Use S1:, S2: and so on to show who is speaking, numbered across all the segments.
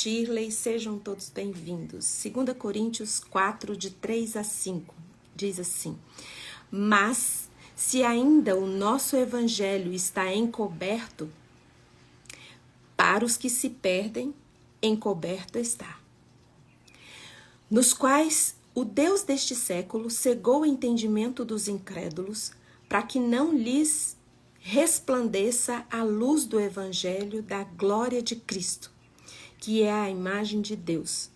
S1: Shirley, sejam todos bem-vindos. 2 Coríntios 4, de 3 a 5, diz assim: Mas, se ainda o nosso evangelho está encoberto, para os que se perdem, encoberto está, nos quais o Deus deste século cegou o entendimento dos incrédulos, para que não lhes resplandeça a luz do evangelho da glória de Cristo, que é a imagem de Deus.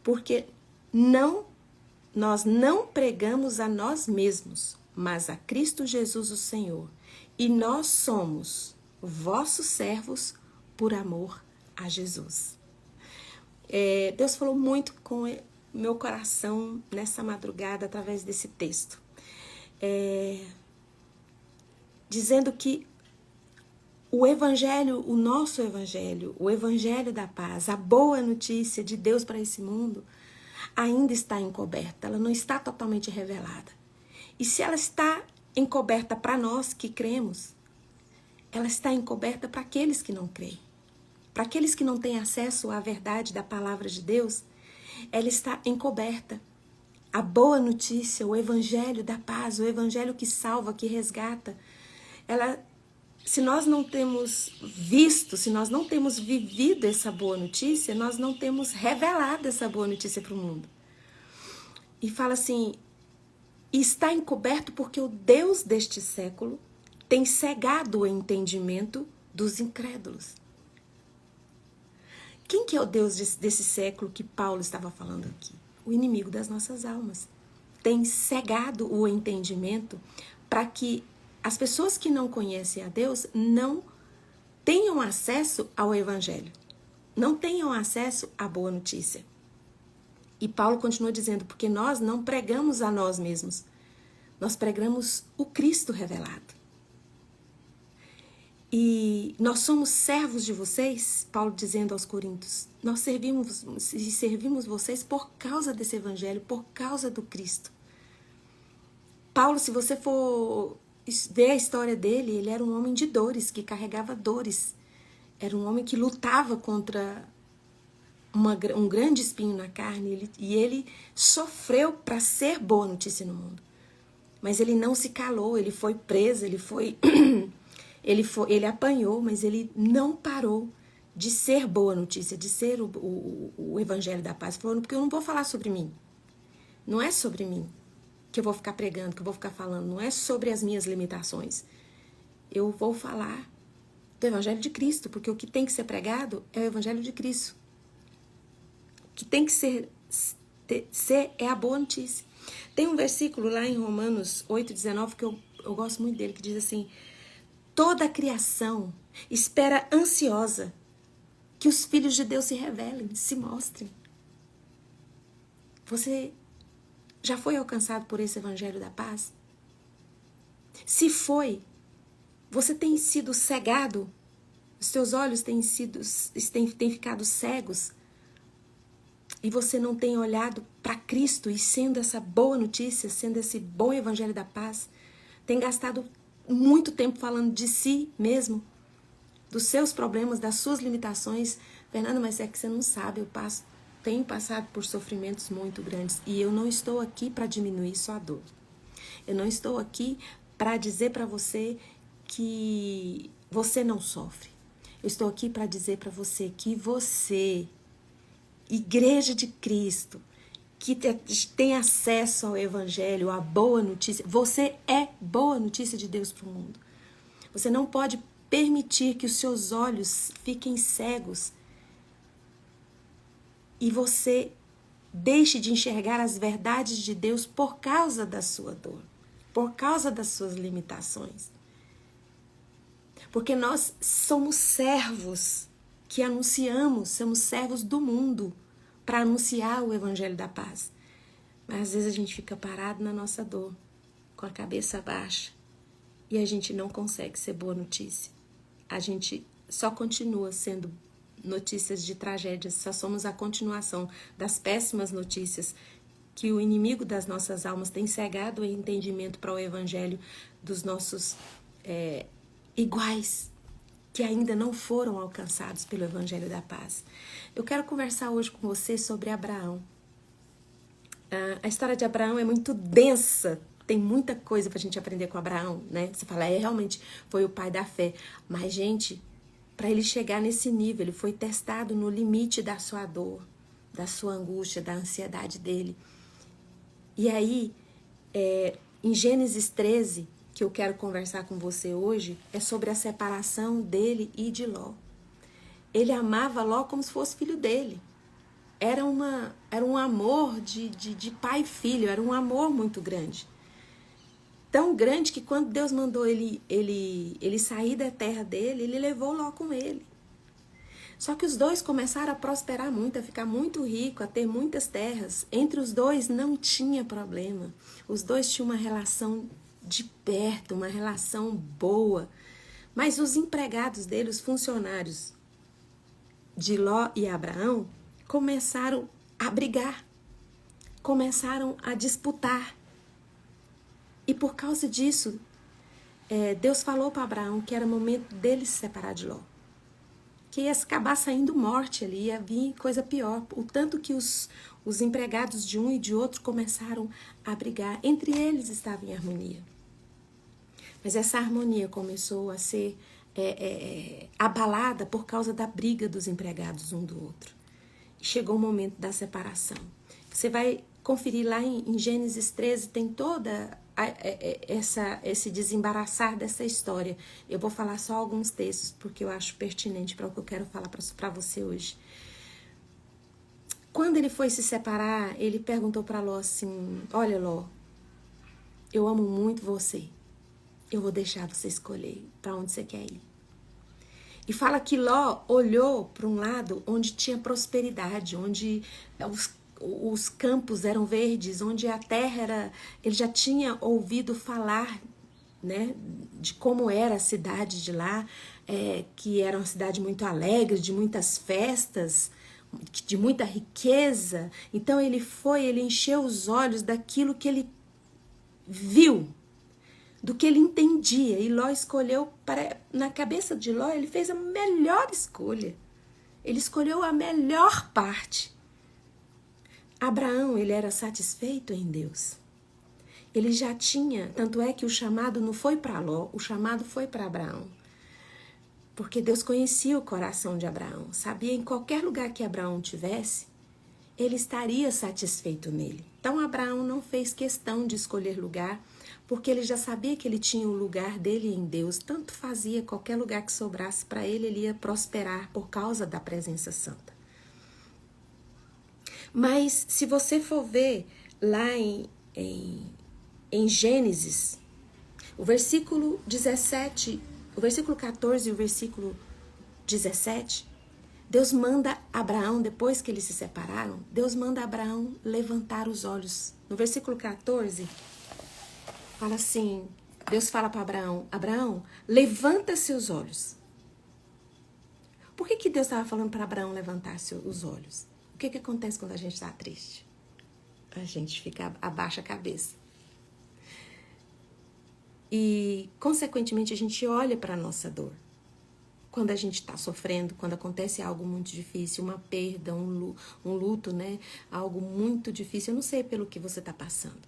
S1: Porque nós não pregamos a nós mesmos, mas a Cristo Jesus o Senhor. E nós somos vossos servos por amor a Jesus. Deus falou muito com meu coração nessa madrugada através desse texto. Dizendo que o evangelho, o nosso evangelho, o evangelho da paz, a boa notícia de Deus para esse mundo, ainda está encoberta, ela não está totalmente revelada. E se ela está encoberta para nós que cremos, ela está encoberta para aqueles que não creem. Para aqueles que não têm acesso à verdade da palavra de Deus, ela está encoberta. A boa notícia, o evangelho da paz, o evangelho que salva, que resgata, se nós não temos visto, se nós não temos vivido essa boa notícia, nós não temos revelado essa boa notícia para o mundo. E fala assim, está encoberto porque o Deus deste século tem cegado o entendimento dos incrédulos. Quem que é o Deus desse século que Paulo estava falando aqui? O inimigo das nossas almas. Tem cegado o entendimento para que as pessoas que não conhecem a Deus não tenham acesso ao evangelho, não tenham acesso à boa notícia. E Paulo continua dizendo, porque nós não pregamos a nós mesmos, nós pregamos o Cristo revelado. E nós somos servos de vocês, Paulo dizendo aos Coríntios, nós servimos vocês por causa desse evangelho, por causa do Cristo. Paulo, se você for ver a história dele, ele era um homem de dores, que carregava dores. Era um homem que lutava contra um grande espinho na carne, e ele sofreu para ser boa notícia no mundo. Mas ele não se calou, ele foi preso, ele apanhou, mas ele não parou de ser boa notícia, de ser o evangelho da paz. Falando, porque eu não vou falar sobre mim. Não é sobre mim que eu vou ficar pregando, que eu vou ficar falando. Não é sobre as minhas limitações. Eu vou falar do evangelho de Cristo, porque o que tem que ser pregado é o evangelho de Cristo. O que tem que ser é a boa notícia. Tem um versículo lá em Romanos 8,19 que eu gosto muito dele, que diz assim: toda a criação espera ansiosa que os filhos de Deus se revelem, se mostrem. Você já foi alcançado por esse evangelho da paz? Se foi, você tem sido cegado, os seus olhos têm ficado cegos, e você não tem olhado para Cristo e sendo essa boa notícia, sendo esse bom evangelho da paz, tem gastado muito tempo falando de si mesmo, dos seus problemas, das suas limitações. Fernanda, mas é que você não sabe, tenho passado por sofrimentos muito grandes e eu não estou aqui para diminuir sua dor. Eu não estou aqui para dizer para você que você não sofre. Eu estou aqui para dizer para você que você, Igreja de Cristo, que tem acesso ao evangelho, à boa notícia, você é boa notícia de Deus para o mundo. Você não pode permitir que os seus olhos fiquem cegos e você deixe de enxergar as verdades de Deus por causa da sua dor, por causa das suas limitações. Porque nós somos servos que anunciamos, somos servos do mundo para anunciar o evangelho da paz. Mas às vezes a gente fica parado na nossa dor, com a cabeça baixa, e a gente não consegue ser boa notícia. A gente só continua sendo notícias de tragédias, só somos a continuação das péssimas notícias que o inimigo das nossas almas tem cegado o entendimento para o evangelho dos nossos iguais. que ainda não foram alcançados pelo Evangelho da Paz. Eu quero conversar hoje com você sobre Abraão. A história de Abraão é muito densa, tem muita coisa pra gente aprender com Abraão, né? Você fala, realmente foi o pai da fé. Mas, gente, para ele chegar nesse nível, ele foi testado no limite da sua dor, da sua angústia, da ansiedade dele. E aí, em Gênesis 13, que eu quero conversar com você hoje, é sobre a separação dele e de Ló. Ele amava Ló como se fosse filho dele. Era um amor de pai e filho, era um amor muito grande. Tão grande que quando Deus mandou ele sair da terra dele, ele levou Ló com ele. Só que os dois começaram a prosperar muito, a ficar muito rico, a ter muitas terras. Entre os dois não tinha problema. Os dois tinham uma relação de perto, uma relação boa. Mas os empregados dele, os funcionários de Ló e Abraão, começaram a brigar, começaram a disputar. E por causa disso, Deus falou para Abraão que era momento dele se separar de Ló. Que ia acabar saindo morte ali, ia vir coisa pior. O tanto que os empregados de um e de outro começaram a brigar. Entre eles estavam em harmonia. Mas essa harmonia começou a ser abalada por causa da briga dos empregados um do outro. E chegou o momento da separação. Você vai conferir lá em Gênesis 13, tem toda esse desembaraçar dessa história. Eu vou falar só alguns textos, porque eu acho pertinente para o que eu quero falar para você hoje. Quando ele foi se separar, ele perguntou para Ló assim, olha Ló, eu amo muito você. Eu vou deixar você escolher para onde você quer ir. E fala que Ló olhou para um lado onde tinha prosperidade, onde os campos eram verdes, onde a terra era... Ele já tinha ouvido falar, né, de como era a cidade de lá, que era uma cidade muito alegre, de muitas festas, de muita riqueza. Então ele encheu os olhos daquilo que ele viu, do que ele entendia, e Ló escolheu, na cabeça de Ló, ele fez a melhor escolha. Ele escolheu a melhor parte. Abraão, ele era satisfeito em Deus. Ele já tinha, tanto é que o chamado não foi para Ló, o chamado foi para Abraão. Porque Deus conhecia o coração de Abraão, sabia em qualquer lugar que Abraão tivesse, ele estaria satisfeito nele. Então Abraão não fez questão de escolher lugar, porque ele já sabia que ele tinha o lugar dele em Deus. Tanto fazia, qualquer lugar que sobrasse para ele, ele ia prosperar por causa da presença santa. Mas se você for ver lá em Gênesis, o versículo 17, o versículo 14 e o versículo 17, Deus manda Abraão, depois que eles se separaram, Deus manda Abraão levantar os olhos. No versículo 14, fala assim, Deus fala para Abraão, Abraão, levanta seus olhos. Por que Deus estava falando para Abraão levantar os olhos? O que acontece quando a gente está triste? A gente fica, abaixa a cabeça. E, consequentemente, a gente olha para a nossa dor. Quando a gente está sofrendo, quando acontece algo muito difícil, uma perda, um luto, né? Algo muito difícil. Eu não sei pelo que você está passando.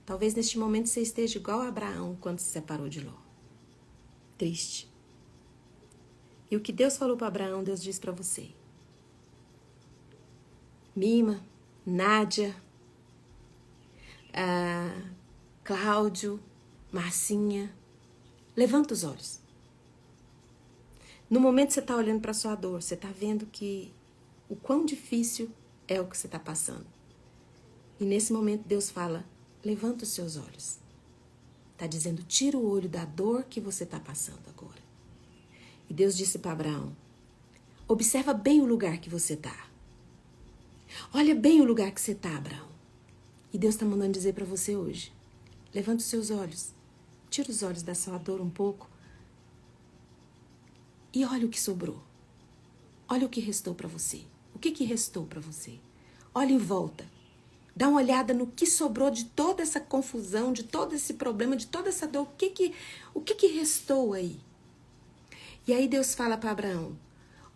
S1: Talvez neste momento você esteja igual a Abraão quando se separou de Ló. Triste. E o que Deus falou para Abraão, Deus diz para você. Mima, Nádia, Cláudio, Marcinha, levanta os olhos. No momento que você está olhando para a sua dor, você está vendo que o quão difícil é o que você está passando. E nesse momento Deus fala, levanta os seus olhos. Está dizendo, tira o olho da dor que você está passando agora. E Deus disse para Abraão, observa bem o lugar que você está. Olha bem o lugar que você está, Abraão. E Deus está mandando dizer para você hoje, levanta os seus olhos, tira os olhos da sua dor um pouco e olha o que sobrou. Olha o que restou para você. O que restou para você? Olha em volta. Dá uma olhada no que sobrou de toda essa confusão, de todo esse problema, de toda essa dor. O que restou aí? E aí Deus fala para Abraão,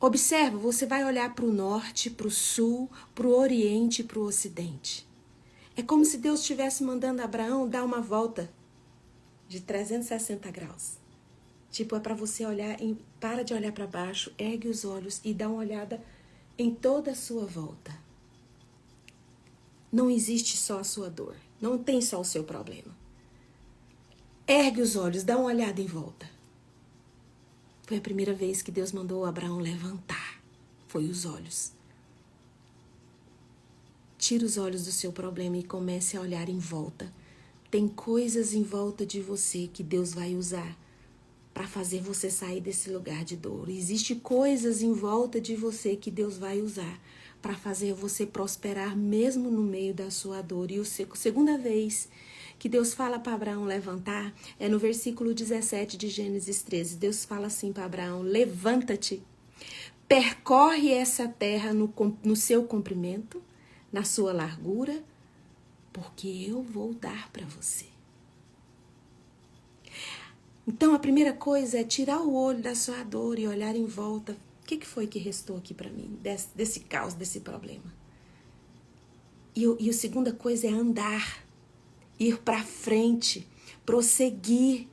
S1: observa, você vai olhar para o norte, para o sul, para o oriente e para o ocidente. É como se Deus estivesse mandando Abraão dar uma volta de 360 graus. Tipo, é para você olhar, para de olhar para baixo, ergue os olhos e dá uma olhada em toda a sua volta. Não existe só a sua dor, não tem só o seu problema. Ergue os olhos, dá uma olhada em volta. Foi a primeira vez que Deus mandou Abraão levantar, foi os olhos. Tira os olhos do seu problema e comece a olhar em volta. Tem coisas em volta de você que Deus vai usar para fazer você sair desse lugar de dor. Existem coisas em volta de você que Deus vai usar para fazer você prosperar mesmo no meio da sua dor. E a segunda vez que Deus fala para Abraão levantar é no versículo 17 de Gênesis 13. Deus fala assim para Abraão, levanta-te, percorre essa terra no seu comprimento, na sua largura, porque eu vou dar para você. Então, a primeira coisa é tirar o olho da sua dor e olhar em volta. O que foi que restou aqui para mim, desse caos, desse problema? E a segunda coisa é andar, ir para frente, prosseguir,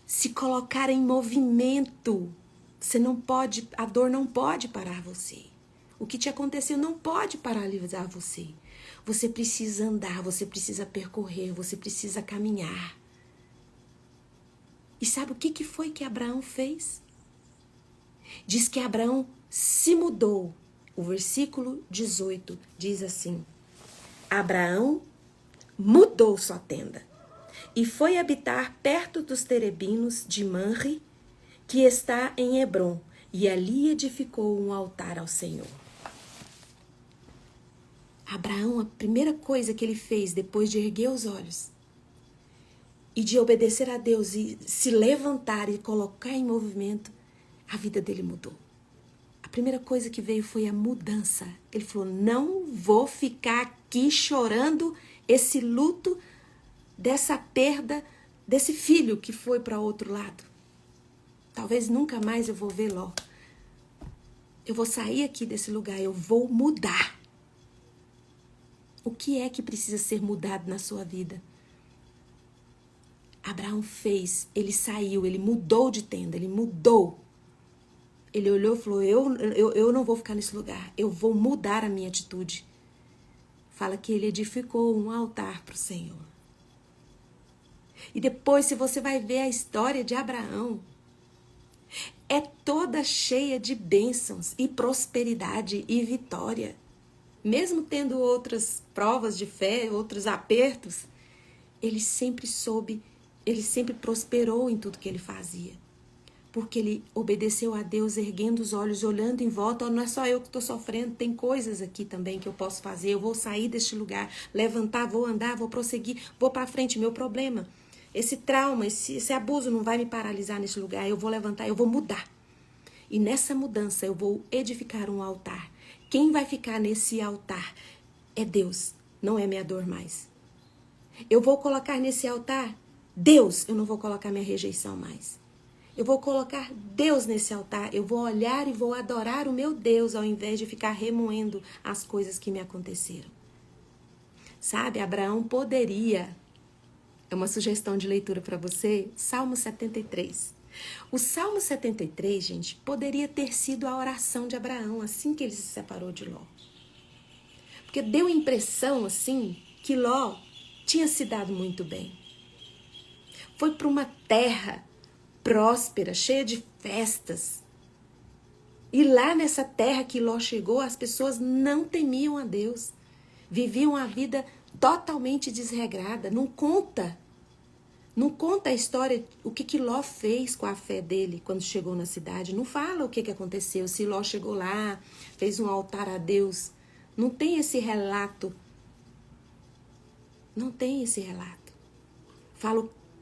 S1: se colocar em movimento. Você não pode, a dor não pode parar você. O que te aconteceu não pode paralisar você. Você precisa andar, você precisa percorrer, você precisa caminhar. E sabe o que foi que Abraão fez? Diz que Abraão se mudou. O versículo 18 diz assim: Abraão mudou sua tenda e foi habitar perto dos terebinos de Manre, que está em Hebrom, e ali edificou um altar ao Senhor. Abraão, a primeira coisa que ele fez depois de erguer os olhos e de obedecer a Deus e se levantar e colocar em movimento, a vida dele mudou. A primeira coisa que veio foi a mudança. Ele falou, não vou ficar aqui chorando esse luto dessa perda desse filho que foi para outro lado. Talvez nunca mais eu vou ver Ló. Eu vou sair aqui desse lugar, eu vou mudar. O que é que precisa ser mudado na sua vida? Abraão fez, ele saiu, ele mudou de tenda, ele mudou. Ele olhou e falou, eu não vou ficar nesse lugar, eu vou mudar a minha atitude. Fala que ele edificou um altar para o Senhor. E depois, se você vai ver a história de Abraão, é toda cheia de bênçãos e prosperidade e vitória. Mesmo tendo outras provas de fé, outros apertos, ele sempre prosperou em tudo que ele fazia. Porque ele obedeceu a Deus, erguendo os olhos, olhando em volta. Não é só eu que estou sofrendo, tem coisas aqui também que eu posso fazer. Eu vou sair deste lugar, levantar, vou andar, vou prosseguir, vou para frente. Meu problema, esse trauma, esse abuso não vai me paralisar nesse lugar. Eu vou levantar, eu vou mudar. E nessa mudança eu vou edificar um altar. Quem vai ficar nesse altar é Deus, não é minha dor mais. Eu vou colocar nesse altar Deus, eu não vou colocar minha rejeição mais. Eu vou colocar Deus nesse altar, eu vou olhar e vou adorar o meu Deus ao invés de ficar remoendo as coisas que me aconteceram. Sabe, Abraão poderia, é uma sugestão de leitura para você, Salmo 73. O Salmo 73, gente, poderia ter sido a oração de Abraão assim que ele se separou de Ló. Porque deu a impressão, assim, que Ló tinha se dado muito bem. Foi para uma terra próspera, cheia de festas. E lá nessa terra que Ló chegou, as pessoas não temiam a Deus. Viviam a vida totalmente desregrada. Não conta a história, o que Ló fez com a fé dele quando chegou na cidade. Não fala o que aconteceu, se Ló chegou lá, fez um altar a Deus. Não tem esse relato. Não tem esse relato.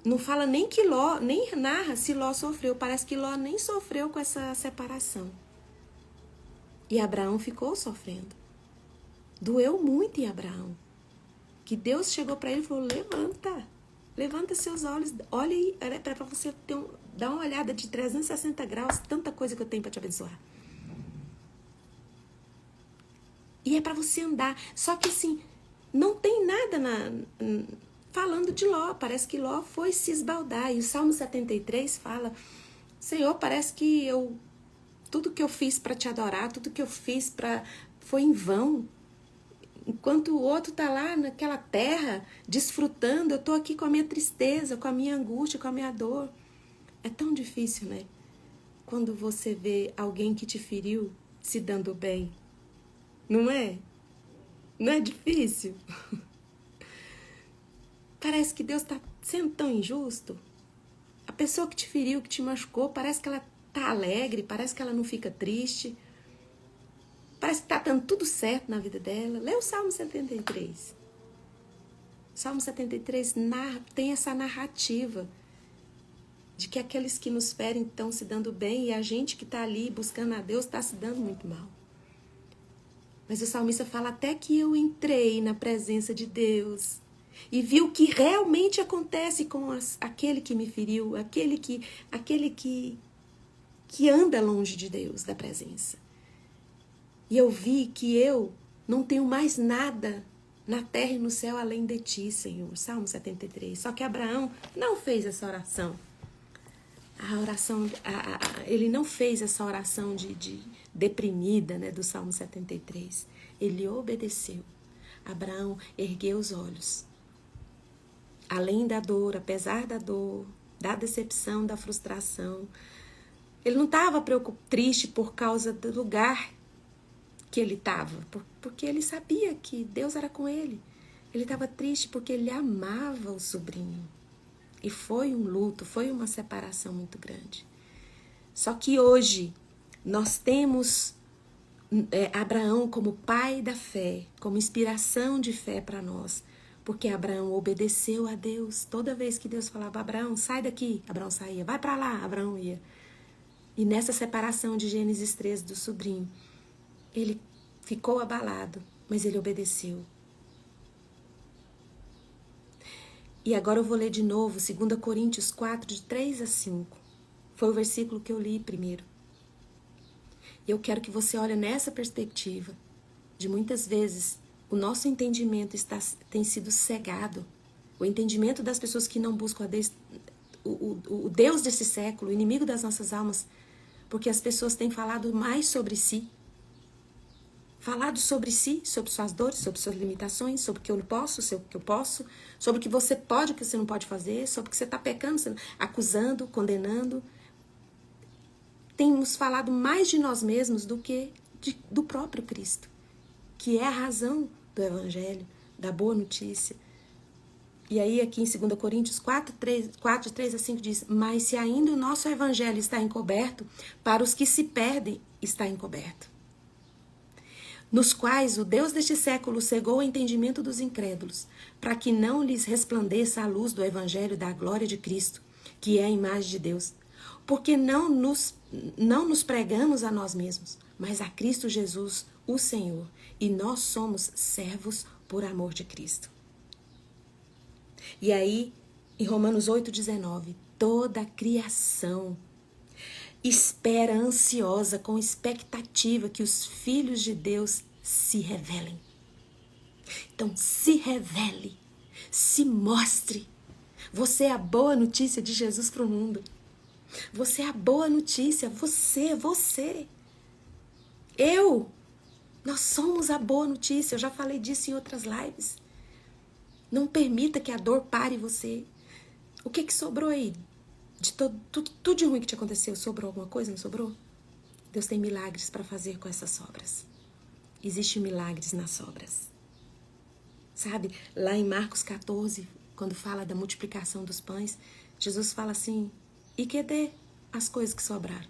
S1: Não fala nem que Ló, nem narra se Ló sofreu. Parece que Ló nem sofreu com essa separação. E Abraão ficou sofrendo. Doeu muito em Abraão. Que Deus chegou para ele e falou, levanta seus olhos, olha aí, para você Dá uma olhada de 360 graus, tanta coisa que eu tenho para te abençoar. E é para você andar. Só que assim, não tem nada falando de Ló. Parece que Ló foi se esbaldar. E o Salmo 73 fala: Senhor, parece que tudo que eu fiz para te adorar, tudo que eu fiz foi em vão. Enquanto o outro tá lá naquela terra, desfrutando, eu tô aqui com a minha tristeza, com a minha angústia, com a minha dor. É tão difícil, né? Quando você vê alguém que te feriu se dando bem. Não é? Não é difícil? Parece que Deus tá sendo tão injusto. A pessoa que te feriu, que te machucou, parece que ela tá alegre, parece que ela não fica triste. Parece que tá dando tudo certo na vida dela. Lê o Salmo 73. O Salmo 73 tem essa narrativa de que aqueles que nos ferem estão se dando bem e a gente que está ali buscando a Deus está se dando muito mal. Mas o salmista fala: até que eu entrei na presença de Deus e vi o que realmente acontece com aquele que me feriu, aquele que anda longe de Deus, da presença. E eu vi que eu não tenho mais nada na terra e no céu além de ti, Senhor. Salmo 73. Só que Abraão não fez essa oração. Ele não fez essa oração de deprimida, né, do Salmo 73. Ele obedeceu. Abraão ergueu os olhos. Além da dor, apesar da dor, da decepção, da frustração, ele não estava triste por causa do lugar que ele estava, porque ele sabia que Deus era com ele. Ele estava triste porque ele amava o sobrinho. E foi um luto, foi uma separação muito grande. Só que hoje nós temos Abraão como pai da fé, como inspiração de fé para nós. Porque Abraão obedeceu a Deus. Toda vez que Deus falava: Abraão, sai daqui, Abraão saía. Vai para lá, Abraão ia. E nessa separação de Gênesis 13 do sobrinho, ele ficou abalado, mas ele obedeceu. E agora eu vou ler de novo 2 Coríntios 4, de 3 a 5. Foi o versículo que eu li primeiro. E eu quero que você olhe nessa perspectiva de muitas vezes o nosso entendimento tem sido cegado. O entendimento das pessoas que não buscam a Deus, o Deus desse século, o inimigo das nossas almas, porque as pessoas têm falado mais sobre si. Falado sobre si, sobre suas dores, sobre suas limitações, sobre o que eu não posso, sobre o que eu posso, sobre o que você pode e o que você não pode fazer, sobre o que você está pecando, acusando, condenando. Temos falado mais de nós mesmos do que do próprio Cristo, que é a razão do Evangelho, da boa notícia. E aí aqui em 2 Coríntios 4, de 3 a 5 diz: mas se ainda o nosso Evangelho está encoberto, para os que se perdem está encoberto, nos quais o Deus deste século cegou o entendimento dos incrédulos, para que não lhes resplandeça a luz do Evangelho da glória de Cristo, que é a imagem de Deus. Porque não nos pregamos a nós mesmos, mas a Cristo Jesus, o Senhor, e nós somos servos por amor de Cristo. E aí, em Romanos 8,19, toda a criação espera ansiosa, com expectativa que os filhos de Deus se revelem. Então, se revele, se mostre. Você é a boa notícia de Jesus para o mundo. Você é a boa notícia, você. Nós somos a boa notícia. Eu já falei disso em outras lives. Não permita que a dor pare você. O que sobrou aí? De tudo de ruim que te aconteceu, sobrou alguma coisa? Não sobrou? Deus tem milagres para fazer com essas sobras. Existem milagres nas sobras. Sabe, lá em Marcos 14, quando fala da multiplicação dos pães, Jesus fala assim: e cadê as coisas que sobraram?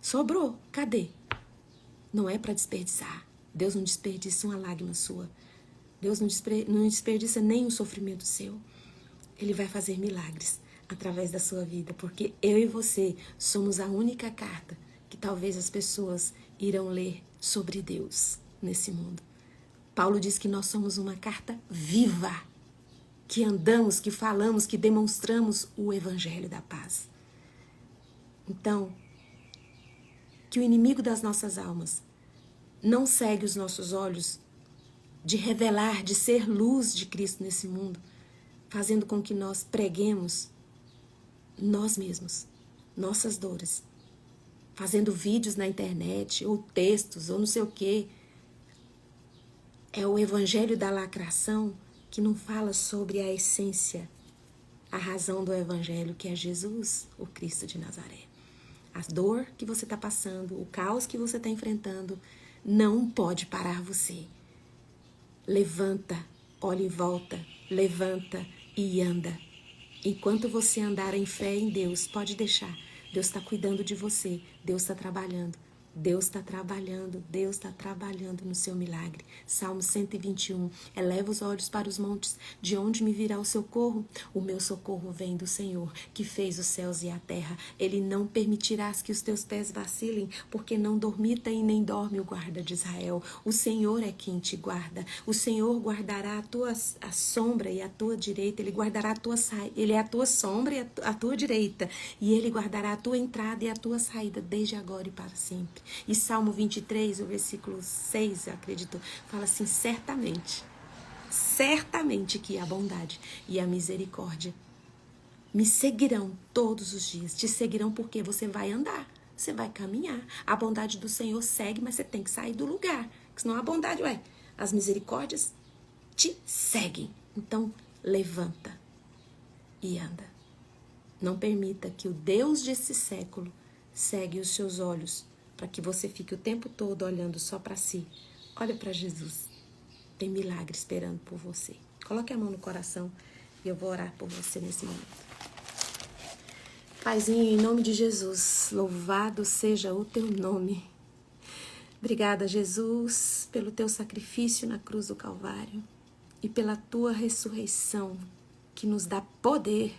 S1: Sobrou, cadê? Não é para desperdiçar. Deus não desperdiça uma lágrima sua. Deus não desperdiça nem um sofrimento seu. Ele vai fazer milagres através da sua vida, porque eu e você somos a única carta que talvez as pessoas irão ler sobre Deus nesse mundo. Paulo diz que nós somos uma carta viva, que andamos, que falamos, que demonstramos o Evangelho da paz. Então, que o inimigo das nossas almas não segue os nossos olhos de revelar, de ser luz de Cristo nesse mundo, fazendo com que nós preguemos nós mesmos, nossas dores, fazendo vídeos na internet, ou textos, ou não sei o quê. É o evangelho da lacração que não fala sobre a essência, a razão do evangelho, que é Jesus, o Cristo de Nazaré. A dor que você está passando, o caos que você está enfrentando, não pode parar você. Levanta, olha em volta, levanta e anda. Enquanto você andar em fé em Deus, pode deixar. Deus está cuidando de você, Deus está trabalhando. Deus está trabalhando, Deus está trabalhando no seu milagre. Salmo 121. Eleva os olhos para os montes, de onde me virá o socorro? O meu socorro vem do Senhor, que fez os céus e a terra. Ele não permitirá que os teus pés vacilem, porque não dormita e nem dorme o guarda de Israel. O Senhor é quem te guarda. O Senhor guardará a sombra e a tua direita. Ele guardará a tua saída. Ele é a tua sombra e a tua direita. E ele guardará a tua entrada e a tua saída, desde agora e para sempre. E Salmo 23, o versículo 6, eu acredito, fala assim: certamente que a bondade e a misericórdia me seguirão todos os dias. Te seguirão porque você vai andar, você vai caminhar. A bondade do Senhor segue, mas você tem que sair do lugar, porque senão a bondade, as misericórdias te seguem. Então, levanta e anda. Não permita que o Deus desse século segue os seus olhos, para que você fique o tempo todo olhando só para si. Olha para Jesus. Tem milagre esperando por você. Coloque a mão no coração e eu vou orar por você nesse momento. Paizinho, em nome de Jesus, louvado seja o teu nome. Obrigada, Jesus, pelo teu sacrifício na cruz do Calvário e pela tua ressurreição, que nos dá poder,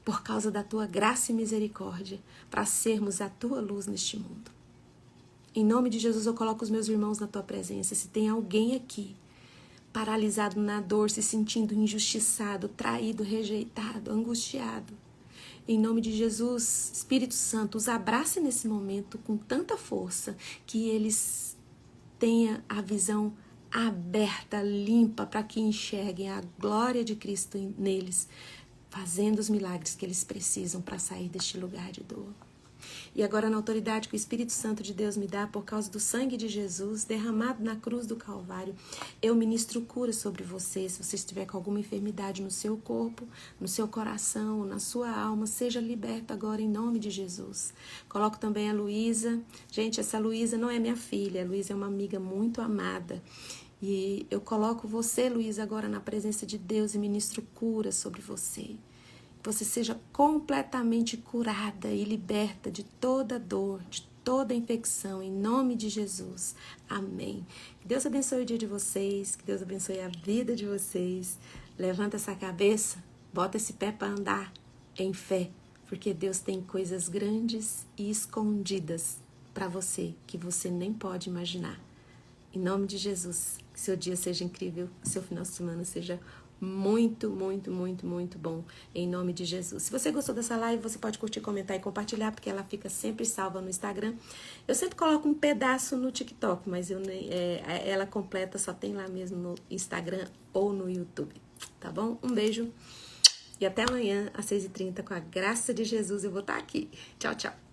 S1: por causa da tua graça e misericórdia, para sermos a tua luz neste mundo. Em nome de Jesus, eu coloco os meus irmãos na tua presença. Se tem alguém aqui paralisado na dor, se sentindo injustiçado, traído, rejeitado, angustiado, em nome de Jesus, Espírito Santo, os abrace nesse momento com tanta força que eles tenham a visão aberta, limpa, para que enxerguem a glória de Cristo neles, fazendo os milagres que eles precisam para sair deste lugar de dor. E agora, na autoridade que o Espírito Santo de Deus me dá por causa do sangue de Jesus derramado na cruz do Calvário, eu ministro cura sobre você. Se você estiver com alguma enfermidade no seu corpo, no seu coração, na sua alma, seja liberto agora em nome de Jesus. Coloco também a Luísa. Gente, essa Luísa não é minha filha. A Luísa é uma amiga muito amada. E eu coloco você, Luísa, agora na presença de Deus e ministro cura sobre você. Que você seja completamente curada e liberta de toda dor, de toda infecção, em nome de Jesus. Amém. Que Deus abençoe o dia de vocês, que Deus abençoe a vida de vocês. Levanta essa cabeça, bota esse pé para andar em fé, porque Deus tem coisas grandes e escondidas para você, que você nem pode imaginar. Em nome de Jesus, que seu dia seja incrível, que seu final de semana seja muito, muito, muito, muito bom, em nome de Jesus. Se você gostou dessa live, você pode curtir, comentar e compartilhar, porque ela fica sempre salva no Instagram. Eu sempre coloco um pedaço no TikTok, mas ela completa só tem lá mesmo no Instagram ou no YouTube, tá bom? Um beijo e até amanhã às 6h30, com a graça de Jesus eu vou estar aqui. Tchau, tchau.